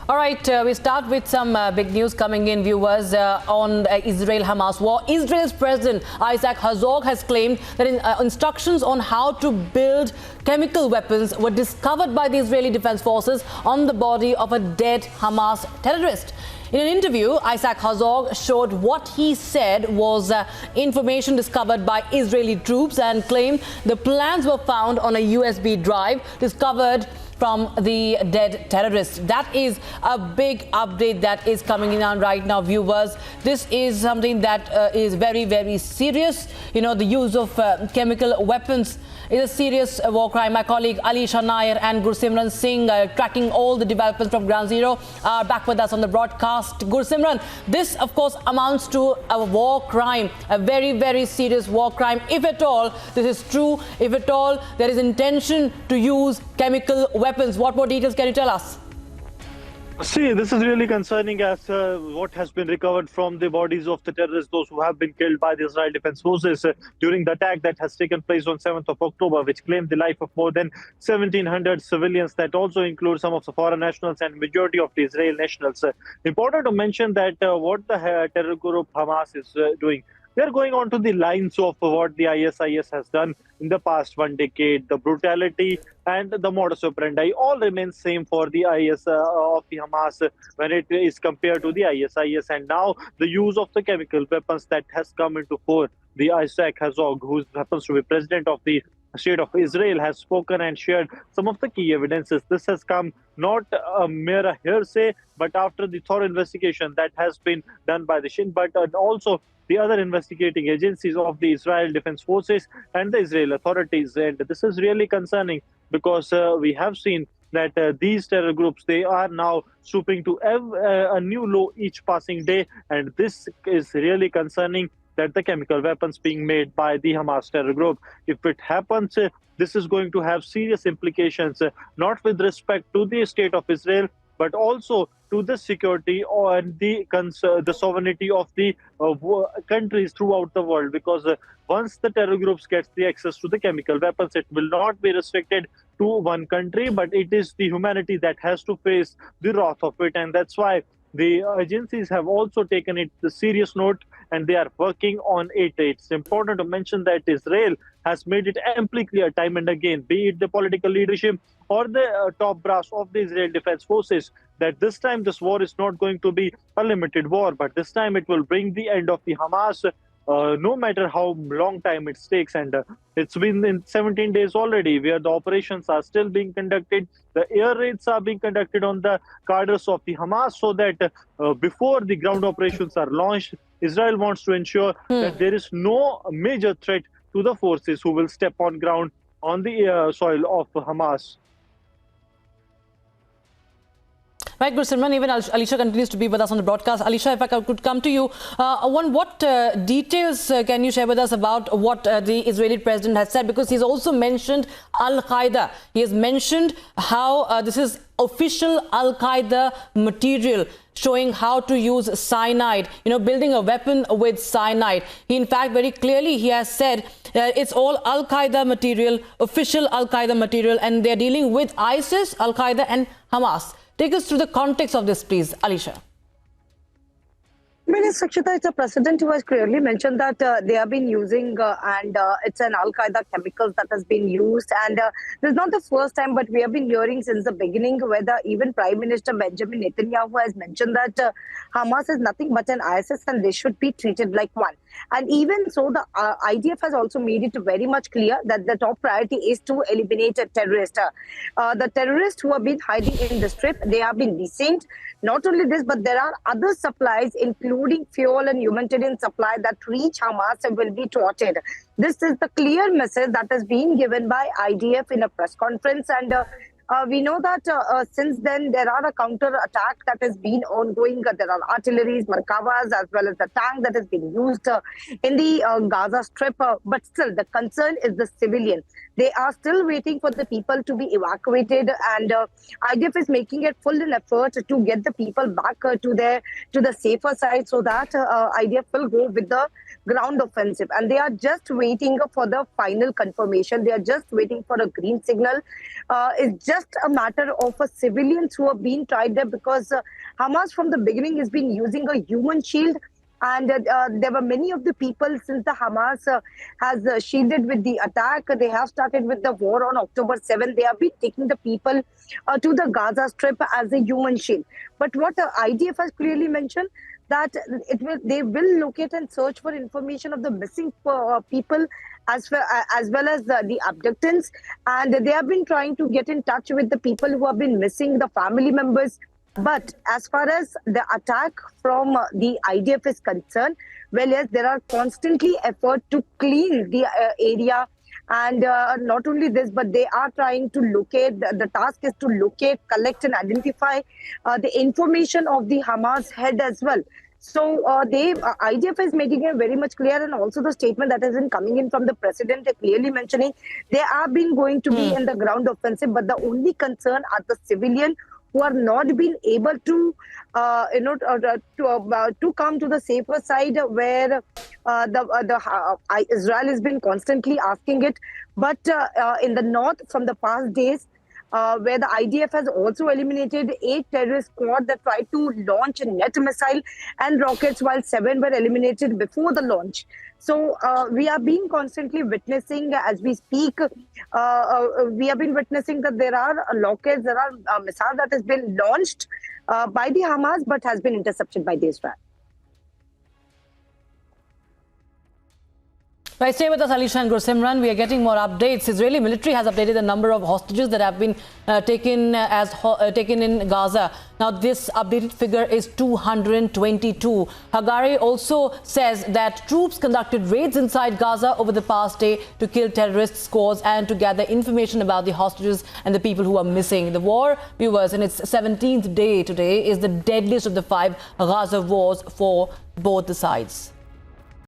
All right, we start with some big news coming in, viewers, on Israel-Hamas war. Israel's President Isaac Herzog has claimed that instructions on how to build chemical weapons were discovered by the Israeli Defense Forces on the body of a dead Hamas terrorist. In an interview, Isaac Herzog showed what he said was information discovered by Israeli troops and claimed the plans were found on a USB drive discovered from the dead terrorist. That is a big update that is coming in on right now, viewers. This is something that is very, very serious. You know, the use of chemical weapons is a serious war crime. My colleague Alisha Nair and Gursimran Singh, tracking all the developments from Ground Zero, are back with us on the broadcast. Gursimran, this of course amounts to a war crime, a very, very serious war crime. If at all this is true, if at all there is intention to use chemical weapons, what more details can you tell us? See, this is really concerning as what has been recovered from the bodies of the terrorists, those who have been killed by the Israeli Defense Forces during the attack that has taken place on 7th of October, which claimed the life of more than 1,700 civilians. That also includes some of the foreign nationals and majority of the Israeli nationals. Important to mention that what the terror group Hamas is doing, they are going on to the lines of what the ISIS has done in the past 1 decade. The brutality and the modus operandi all remain same for the IS of the Hamas when it is compared to the ISIS. And now the use of the chemical weapons that has come into fore. The Isaac Herzog, who happens to be president of the State of Israel, has spoken and shared some of the key evidences. This has come not a mere hearsay, but after the thorough investigation that has been done by the Shin, but also the other investigating agencies of the Israel Defense Forces and the Israel authorities. And this is really concerning because we have seen that these terror groups, they are now stooping to a new low each passing day. And this is really concerning, that the chemical weapons being made by the Hamas terror group. If it happens, this is going to have serious implications, not with respect to the state of Israel, but also to the security and the sovereignty of the countries throughout the world. Because once the terror groups get the access to the chemical weapons, it will not be restricted to one country, but it is the humanity that has to face the wrath of it. And that's why the agencies have also taken it the serious note, and they are working on it. It's important to mention that Israel has made it amply clear time and again, be it the political leadership or the top brass of the Israel Defense Forces, that this time this war is not going to be a limited war, but this time it will bring the end of the Hamas, no matter how long time it takes. And it's been in 17 days already where the operations are still being conducted. The air raids are being conducted on the cadres of the Hamas, so that before the ground operations are launched, Israel wants to ensure that there is no major threat to the forces who will step on ground on the soil of Hamas. Right, Gursimran, even Alisha continues to be with us on the broadcast. Alisha, if I could come to you, what details can you share with us about what the Israeli president has said? Because he's also mentioned Al-Qaeda. He has mentioned how this is official Al-Qaeda material, showing how to use cyanide, building a weapon with cyanide. He, in fact, very clearly, he has said it's all Al-Qaeda material, official Al-Qaeda material, and they're dealing with ISIS, Al-Qaeda and Hamas. Take us through the context of this, please, Alisha. Sakshita, it's a president who has clearly mentioned that they have been using and it's an Al-Qaeda chemicals that has been used. And this is not the first time, but we have been hearing since the beginning whether even Prime Minister Benjamin Netanyahu has mentioned that Hamas is nothing but an ISIS and they should be treated like one. And even so, the IDF has also made it very much clear that the top priority is to eliminate a terrorist. The terrorists who have been hiding in the strip, they have been detained. Not only this, but there are other supplies, including fuel and humanitarian supply that reach Hamas and will be thwarted. This is the clear message that has been given by IDF in a press conference. And we know that since then there are a counter attack that has been ongoing. There are artilleries, Markavas, as well as the tank that has been used in the Gaza Strip. But still, the concern is the civilian. They are still waiting for the people to be evacuated, and IDF is making a full effort to get the people back to the safer side, so that IDF will go with the ground offensive. And they are just waiting for the final confirmation. They are just waiting for a green signal. It's just just a matter of civilians who are being tried there, because Hamas from the beginning has been using a human shield. And there were many of the people, since the Hamas has shielded with the attack, they have started with the war on October 7th. They have been taking the people to the Gaza Strip as a human shield. But what the IDF has clearly mentioned, that they will locate and search for information of the missing people as well as the abductants. And they have been trying to get in touch with the people who have been missing, the family members. But as far as the attack from the IDF is concerned, well, yes, there are constantly efforts to clean the area. And not only this, but they are trying to locate, the task is to locate, collect and identify the information of the Hamas head as well. So IDF is making it very much clear, and also the statement that has been coming in from the president clearly mentioning they are being going to be in the ground offensive, but the only concern are the civilian who are not being able to, to come to the safer side, where Israel has been constantly asking it. But in the north, from the past days, where the IDF has also eliminated 8 terrorist squads that tried to launch a net missile and rockets, while 7 were eliminated before the launch. So we are being constantly witnessing, as we speak, we have been witnessing that there are rockets, there are missiles that has been launched by the Hamas, but has been intercepted by the Israel. Right, stay with us, Alisha and Gursimran. We are getting more updates. Israeli military has updated the number of hostages that have been taken in Gaza. Now, this updated figure is 222. Hagari also says that troops conducted raids inside Gaza over the past day to kill terrorist squads and to gather information about the hostages and the people who are missing. The war, viewers, in its 17th day today, is the deadliest of the 5 Gaza wars for both the sides.